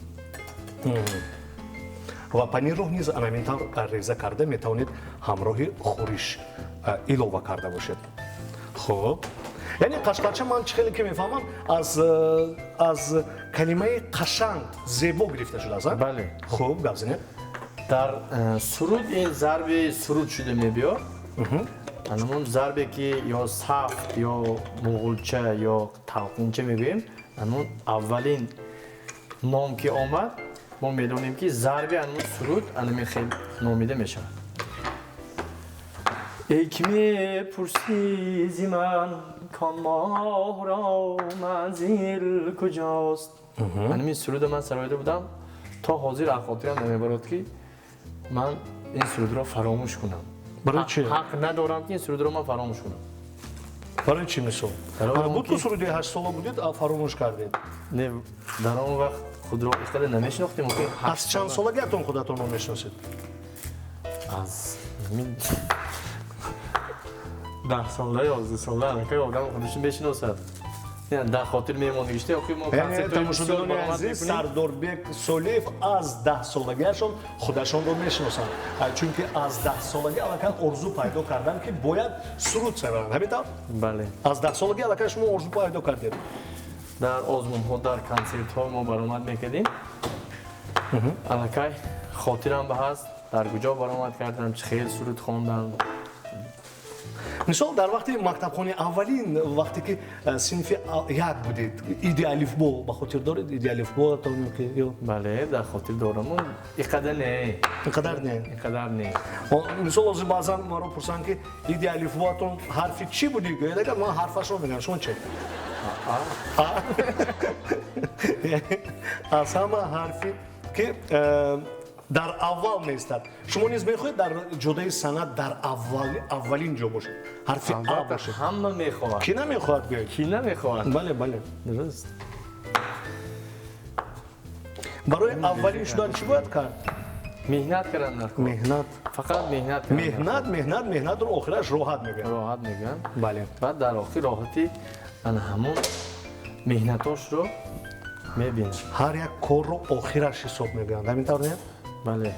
و پنیر رو نیز انامین طور ریزه کرده میتونید همراه خورش ایلوه کرده باشید. خب یعنی قشقرچه من خیلی که میفهمم از کلمه قشنگ زیبا گرفته شده است. بله. خب گفزینه در سرود این ضرب سرود شده میبیاد. انمون ضربی که یا سفت یا مغولچه یا تلقینچه میگوییم، انمون اولین نام که آمد ما میدونیم که ضربی انمون سرود انمی خیلی نامیده میشه. ای که میپرسی زی من کان ماه را منزل کجاست. انمی سرود من سرایده بودم تا حاضر خاطرم نمیبرد که من این سرود را فراموش کنم. برای چی؟ حق ندارم که این سرود را من فراموش کنم. برای چی میسو؟ بود تو سرودی 8 ساله بودید فراموش کردید؟ نه در اون وقت خود را اختیار نمیشناختیم. از چند سالگیتون خودتون رو میشناسید؟ از 10 ساله 11 ساله الکی آدم خودش بشناسد. یعنی در خاطر میمونیشته اوکی ما یعنی تماشاگران عزیز سرداربek سولیف از 10 سالگیشون خودشون رو میشناسن، چون که از 10 سالگی الکی ارزو پیدا کردن که باید سرود سرن. همینطور؟ بله. از 10 سالگی الکی شما ارزو پیدا کردید. در آزمون ها در کنسرت ها ما برآمد میکردیم. الکی خاطرم به هست در کجا برآمد کردم چه خیلی سرود خواندم. مثال در وقتی مکتبخانه اولین وقتی که صنف یک بودید ایدی الفبا به خاطر دارید؟ ایدی الفبا تا که یا بله در خاطر دارم. اینقدر نه. اینقدر نه. اینقدر نه. مثال از بعضا ما رو پرسن که ایدی الفباتون حرفی چی بودی؟ گوید اگر من حرفش رو میگم شما چه؟ از همه حرفی که дар аввал меистад. Шумо низ мехоҳед дар ҷодаи санад дар аввалин ҷо бошад, ҳарфи а албатта бошад. ҳама мехоҳад. Ки намехоҳад гӯяд? Ки намехоҳад. бале бале Дуруст. барои аввалин шудан чӣ бояд кард? Меҳнат кардан дар кор. Меҳнат Фақат меҳнат кардан. меҳнатро охираш роҳат мегӯяд. роҳат мегӯям. бале Баъд дар охир роҳати ана ҳамон меҳнатошро мебинад. ҳар як корро охираш ҳисоб мегӯянд, ҳамин тавр не? бале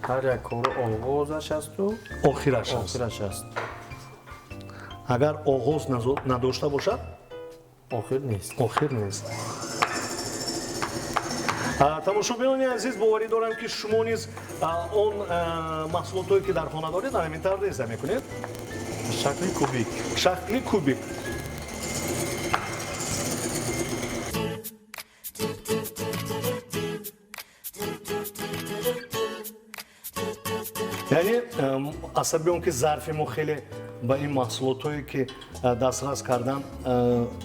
ҳар як коро оғозаш асту охираш аст. охираш аст. агар оғоз надошта бошад охир нест. охир нест. тамошобинони азиз, боварӣ дорам ки шумо низ он маҳсулотое ки дар хона доред ҳамин тавр реза мекунед. шакли кубик. шакли кубик. яъне асаби он ки зарфи мо хеле ба ин маҳсулотое ки дастрас кардан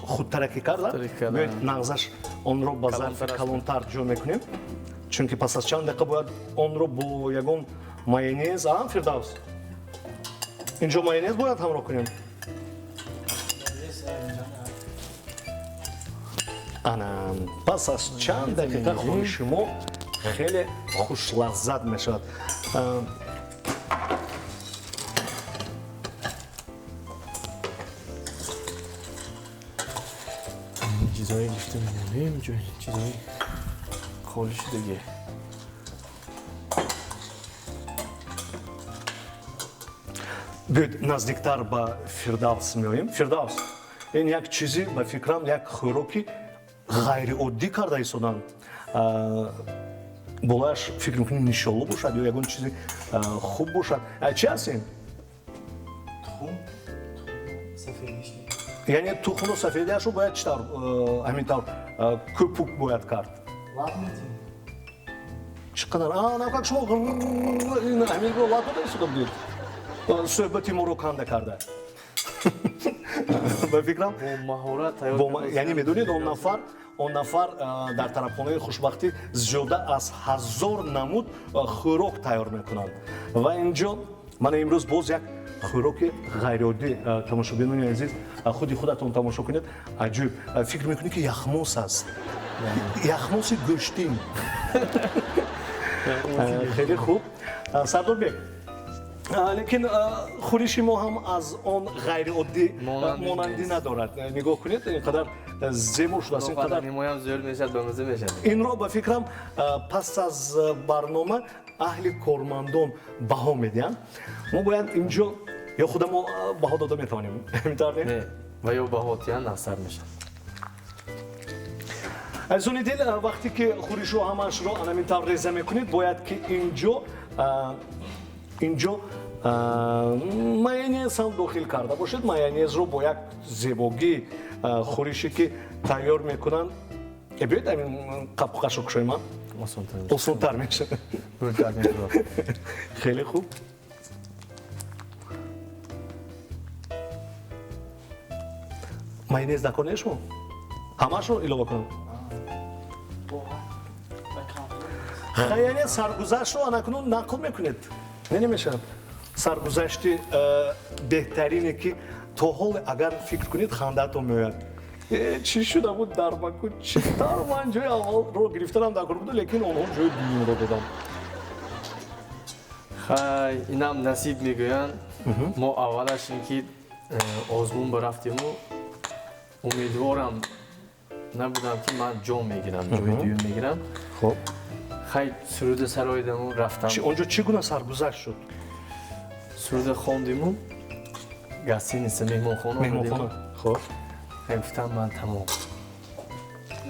худтаракӣ кардан, бояд нағзаш онро ба зарфи калонтар ҷо мекунем, чунки пас аз чанд дақиқа бояд онро бо ягон майонез Фирдавс, инҷо майонез бояд ҳамроҳ кунем. анам пас аз чанд дақиқа хӯриши мо хеле хушлаззат мешавад. чизои гифта менамем чизои холӣ шудаги. биёед наздиктар ба Фирдавс меоем. Фирдавс, ин як чизи ба фикрам як хӯроки ғайриоддӣ карда истоданд. болаш фикр мекунӣ нишолло бошад ё ягон чизи хуб бошад. Чӣ аст ин? тухм сафедиш. яъне тухмро сафедиашро бояд чӣ тавр ҳамин тавр кӯпук бояд кард. лаб метин. чӣ қадар навкак шумо ҳаминро лаб дода истода будед суҳбати моро канда карда. ба фикрам бо маҳорат тайёр. яъне медонед он нафар дар тарабхонаи хушбахтӣ зиёда аз 1000 намуд хӯрок тайёр мекунанд. ва инҷо мана имрӯз боз як хӯроки ғайриоддӣ. тамошобинони азиз, худи худатон тамошо кунед. аҷиб, фикр мекунед ки яхмос аст. яхмоси гӯштин. хеле хуб. Сардорбек, лекин хӯриши мо ҳам аз он ғайриоддӣ монандӣ надорад. нигоҳ кунед инқадар зебо шудааст, инқадар нимоям зӯр мешад, ба маза мешад. инро ба фикрам пас аз барнома аҳли кормандон баҳо медиҳанд. мо бояд инҷо ё худа мо баҳо дода метавонем. Не, ва ё баҳотиян насар мешад. азизони дил, вақте ки хӯришу ҳамаашро ҳамин тавр реза мекунед, бояд ки инҷо майонез ҳам дохил карда бошед. майонезро бо як зебогӣ хӯрише ки тайёр мекунанд. биёед ҳамин қапқашро кушоем. осонтар мешавад. хеле хуб. майонез дакор не шумо? ҳамаашро илова кунам. яъне саргузаштро анакунун нақл мекунед. не мешавад. саргузашти беҳтарине ки то ҳоле агар фикр кунед хандаатон меояд. чӣ шуда буд дар Баку? чӣ тавр ман ҷои аввалро гирифтарам дакор буду, лекин онҳо ҷои дуюмро додам. хай инам насиб мегӯянд. мо аввалаш ин ки озмун барафтиму умедворам набудам ки ман ҷом мегирам, ҷои дуюм мегирам. хоб хай суруда сароидаму рафтам. онҷо чӣ гуна саргузашт шуд? суруда хондиму гостиница меҳмонхона меҳмонхона. хоб хай гуфтам ман тамом.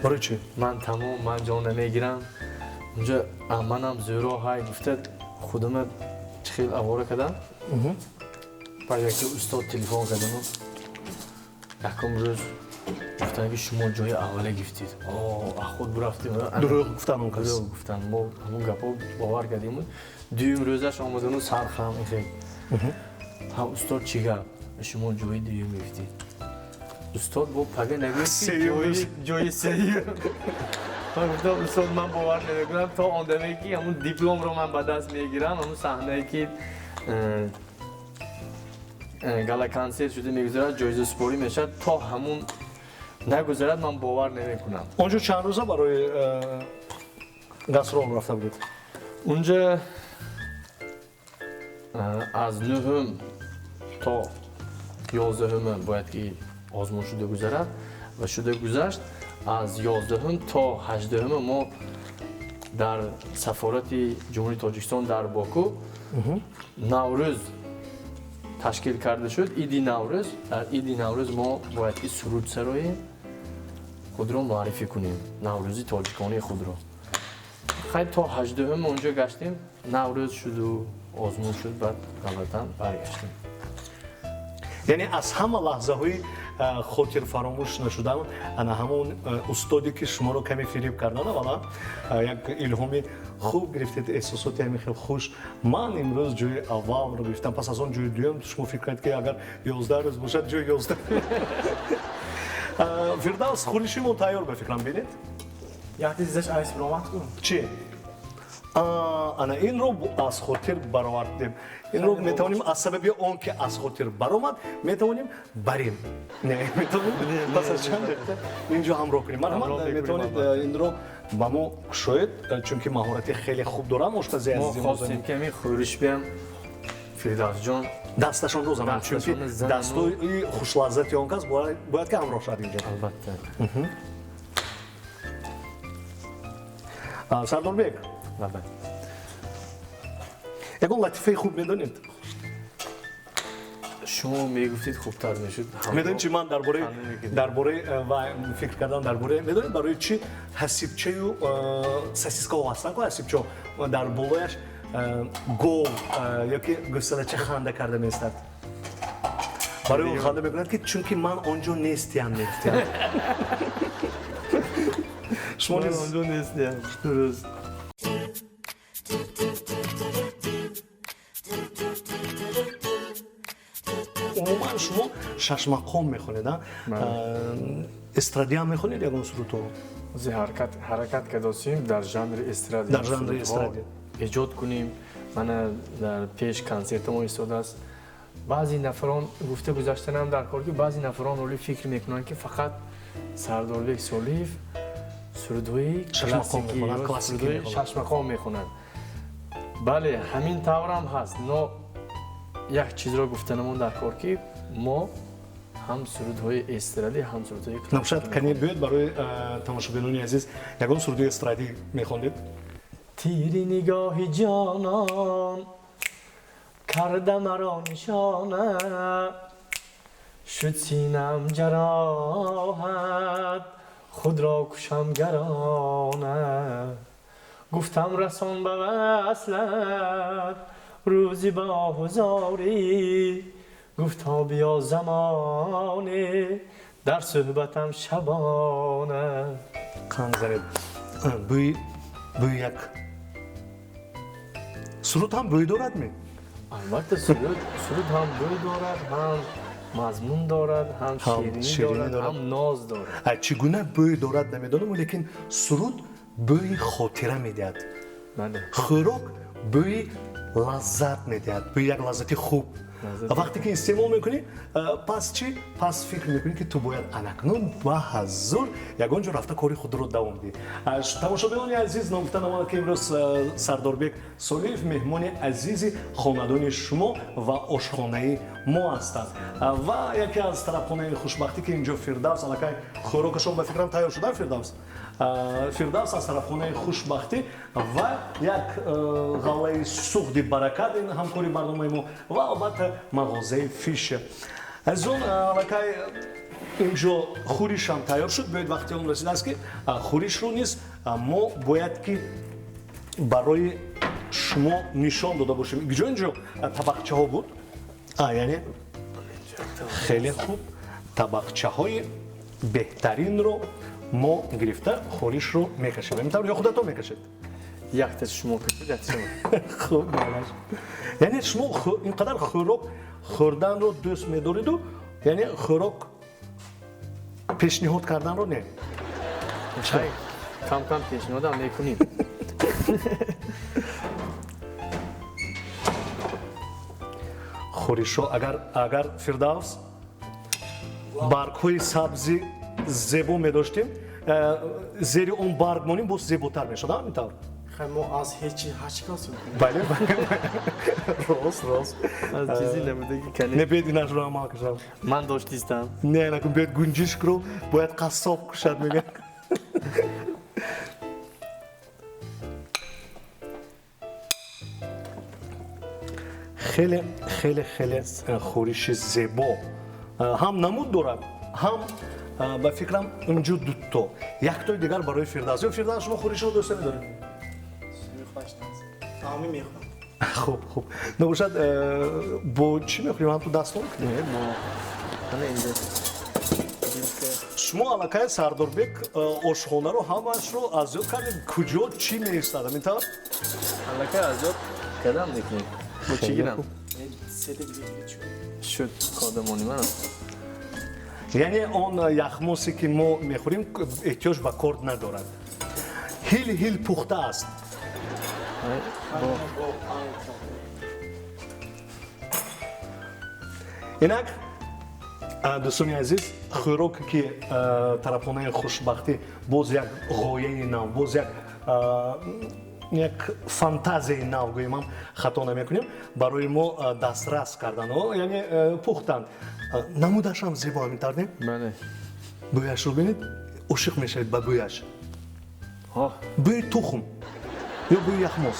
барои чӣ? ман тамом, ман ҷон намегирам. унҷо амманам зӯро ҳай гуфта худама чӣ хел авора кардам. баъд яке устод телефон кардаму якум рӯз гуфтанд ки шумо ҷои аввала гирифтед. худ бурафтем. дурӯғ гуфтан он кас. дурӯғ гуфтанд. мо ҳамон гапо бовар кардему. дуюм рӯзаш омадану сархам ихел. ҳа устод чӣ гап? шумо ҷои дуюм гирифтед. устод бо пага нагӯяд ки ҷои сеюм. من گفتم استاد من باور نمیکنم تا آن دمی که همون دیپلم رو من به دست میگیرم همون صحنه‌ای که گالا کنسرت شده میگذارد جایزه سپوری میشه تا همون نگذارد من باور نمیکنم. اونجا چند روزه برای گاسترول رفته بودید؟ اونجا از 9 تا 11 باید که آزمون شده گذرد و شده گذشت. از 11 تا 18 ما در سفارت جمهوری تاجیکستان در باکو نوروز تشکیل کرده شد. ایدی نوروز، در ایدی نوروز ما باید که سرود سرای خود را معرفی کنیم، نوروزی تاجیکانی خود را. خیلی تا 18 اونجا گشتیم، نوروز شد و آزمون شد، بعد غلطاً برگشتیم. یعنی از همه لحظه های خاطر فراموش نشدن انا همون استادی که شما رو کمی فریب کردن والا یک الهامی خوب گرفتید، احساساتی همین خیلی خوش. من امروز جای اول رو گرفتم، پس از اون جای دوم شما فکر کنید که اگر 11 روز باشد جای 11. فردوس خورشیمون تیار به فکرم بینید؟ یک دیزش آیس برآمد کن. چی؟ انا این رو از خاطر برآوردیم. این رو میتونیم از سبب اون که از خاطر برآمد میتونیم بریم. نه میتونیم پس از چند دقیقه اینجا همراه کنیم. من میتونید این رو با ما شاید چون که مهارت خیلی خوب دارم آشپزی ما عزیزم خواستیم که می خورش بیام فردوس جان دستشون رو زنم، چون که دستوی خوش لذتی اون کس باید که همراه شد اینجا. البته. سردار بیگ یکون لطیفه خوب میدونید؟ شما میگفتید خوبتر میشد. میدونید چی من درباره و فکر کردم درباره میدونید برای چی حسیبچه و ساسیسکا هستن که حسیبچه در بالایش گل یا که گوساله خنده کرده میستد. برای اون خنده میکنند که چون که من آنجا نیستم. شما آنجا نیستیم. درست. عموما شما شش مقام میخونید، استرادی هم میخونید یا سرودو؟ از حرکت که داشتیم در ژانر استرادی. در ژانر استرادی ایجاد کنیم. من در پیش کنسرت ما ایستاده است. بعضی نفران گفته گذاشتنم در کار که بعضی نفران ولی فکر میکنن که فقط سرداربک سولیف سرودوی کلاسیکی یا سرودوی شش مقام میخونن. بله همین طور هم هست. نه یک چیز را گفتنمون در کار که ما هم سرودهای استرادی هم سرودهای کلاسیکی نباشد کنی بیاید برای تماشاگران عزیز یکون سرودی استرادی میخوندید؟ تیری نگاه جانان کرده مرا نشانه شد سینم جراحت خود را کشم گرانه گفتم رسان به وصلت روزی با هزاری گفتا بیا زمانه در صحبتم شبانه. قند زنید بوی یک سرود هم بوی دارد می؟ البته سرود هم بوی دارد، هم مضمون دارد، هم شیرینی دارد، هم ناز دارد. چگونه بوی دارد نمیدانم لیکن سرود بوی خاطره میدهد. خوراک بوی لذت میدهد، بوی یک لذتی خوب. وقتی که استعمال میکنی پس چی؟ پس فکر میکنی که تو باید انکنون با حضور یگانجا رفته کاری خود رو دوام دی. تماشاگران عزیز نگفتن آمد که امروز سرداربک سولیف مهمان عزیزی خاندان شما و آشخانه ما هستند و یکی از طرفخانه خوشبختی که اینجا فردوس الکی خوراکشون به فکرم تیار شده. فردوس از طرفخانه خوشبختی و یک غله سوخت برکت این همکاری برنامه ما و البته مغازه فیش. از اون الکی اینجا خوریش هم تیار شد. باید وقتی اون رسیده است که خوریش رو نیست ما باید که برای شما نشان داده باشیم. اینجا طبقچه ها بود، یعنی خیلی خوب طبقچه های بهترین رو ما گرفته خوریش رو میکشیم. میتونید یا خودتون میکشید؟ یک تا شما کشید یک شما. خوب بالاش. یعنی شما اینقدر خوراک خوردن رو دوست می‌دارید و یعنی خوراک پیشنهاد کردن رو نه. کم کم پیشنهادم میکنیم. خورشو اگر فردوس баргҳои сабзи зебо медоштем, зери он барг монем боз зеботар мешад, ҳамин тавр. خیلی ما از هیچی کاس میکنیم. бале рост از چیزی نبوده که کنی. небед инаш ро амал кушад. من داشتیستم. не накун бояд гунҷишкро бояд қассоб кушад мегӯяд. хеле хӯриши зебо ҳам намуд дорад, ҳам ба фикрам инҷо дутто. яктои дигар барои фирдавс. ё фирдавс шумо хӯришро доста медоред? تمامی میخورم. хуб. набошад бо чӣ мехӯрем? ҳам ту дастон? шумо аллакай Сардорбек ошхонаро ҳамаашро азёд кардед. куҷо чӣ меистад ҳамин тавр? الکه ازاد کدام میکنی؟ با چی گیرم؟ سه دیگه شد کادمونی من. яъне он яхмосе ки мо мехӯрем эҳтиёҷ ба корд надорад. ҳил пухта аст. инак дӯстони азиз, хӯроке ки тарафхонаи хушбахтӣ боз як ғояи нав, боз як фантазияи нав гӯем, ҳам хато намекунем, барои мо дастрас кардан, яъне пухтанд. намудашам зебо ҳамин тавр не? بله. бӯяшро бинед, ошиқ мешавед ба бӯяш. ها. бӯи тухм ё бӯи яхмос.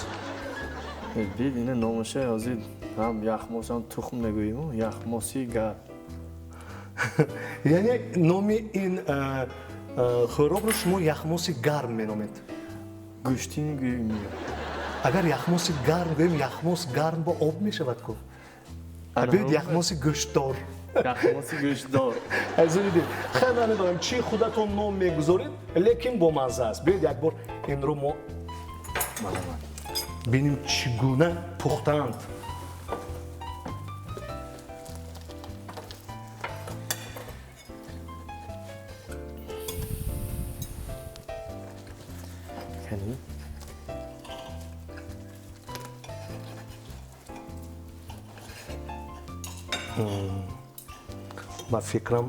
دید اینه ناموشه ازید هم یخماس هم تخم نگوییم و یخماسی گرد. яъне номи ин хӯрокро шумо яхмоси гарм меномед. گوشتی نگوییم. агар яхмоси гарм гӯем, яхмос гарм бо об мешавад ку. биёед яхмоси гӯштдор. یخماسی گوشتدار. азизони хеле намедонам чӣ худатон ном мегузоред, лекин бо мазза аст. биёед як бор инро мо бинем чӣ гуна пухтаанд. کنی؟ ба фикрам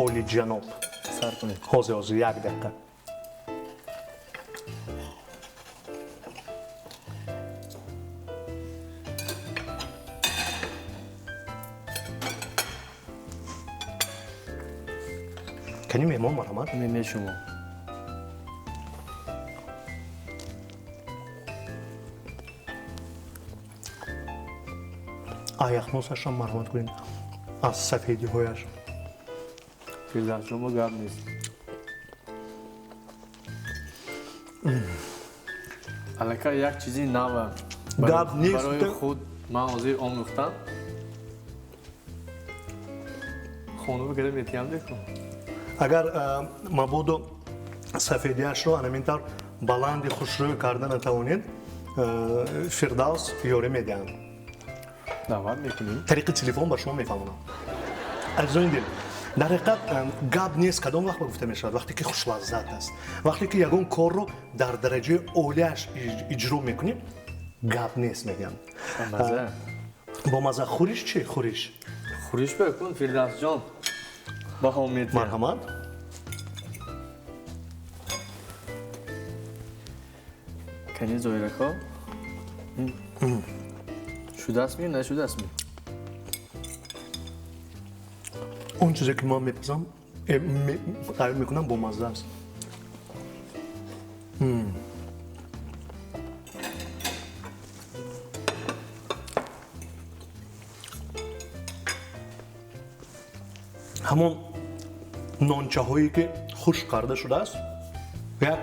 олиҷаноб. سر کنید. ҳозир як дақиқа. کنی меҳмон марҳамат. میمه شما. яхмосашам марҳамат кунед аз сафедиҳояш. فیلدر شما گرد نیست. الکه یک چیزی نوه. گرد نیست. برای خود من حاضر آموختم. خونو بگره میتیم بکن. агар мабодо сафедиашро анамин тавр баланди хушрӯй карда натавонед, фирдавс ёрӣ медиҳанд. دعوت میکنیم. тариқи телефон ба шумо мефаҳмонам. азизони дил, дар ҳақиқат гап нест кадом вақт ба гуфта мешавад, вақте ки хушлаззат аст, вақте ки ягон корро дар дараҷаи олияш иҷро мекунем, гап нест мегӯям. مزه. бо мазза. хӯриш чӣ? хӯриш خوریش بکن فیلدر جان. با هم میتیم. марҳамат. کنی زویرکا؟ شده است می؟ نشده است می؟ он чизе ки ман мепазам қайёл мекунам бо мазза аст. ҳамон нончаҳое ки хушк карда шудааст, як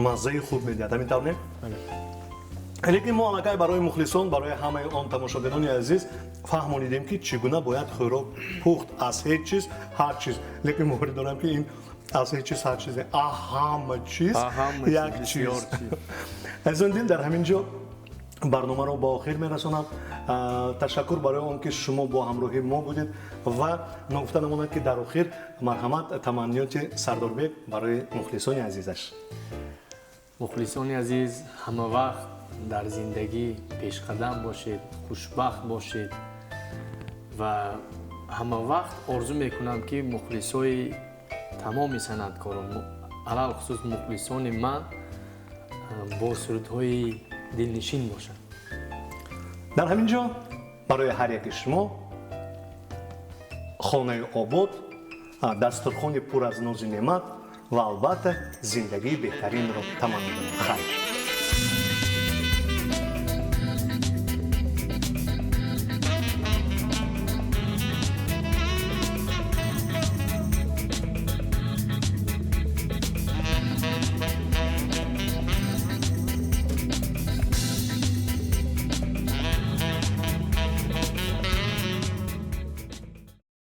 маззаи хуб медиҳад, ҳамин тавр не? лекин мо аллакай барои мухлисон, барои ҳамаи он тамошобинони азиз фаҳмонидем ки чӣ гуна бояд хӯрок пухт аз ҳеҷ чиз ҳар чиз. лекин моварид дорам ки ин аз ҳеҷ чиз ҳар чиз, ҳама чиз як чиз. азизони дил, дар ҳамин ҷо барномаро ба охир мерасонам. Ташаккур барои он ки шумо бо ҳамроҳи мо будед ва нагуфта намонад ки дар охир марҳамат таманниёти Сардорбек барои мухлисони азизаш. мухлисони азиз, ҳама вақт дар зиндагӣ пешқадам бошед, хушбахт бошед ва ҳама вақт орзу мекунам ки мухлисои тамоми санъаткорон, алалхусус мухлисони ман бо сурудҳои дилнишин бошанд. дар ҳамин ҷо барои ҳар яки шумо хонаи обод, дастурхони пур аз нозу неъмат ва албатта зиндагии беҳтаринро таманно мекунам. Хайр.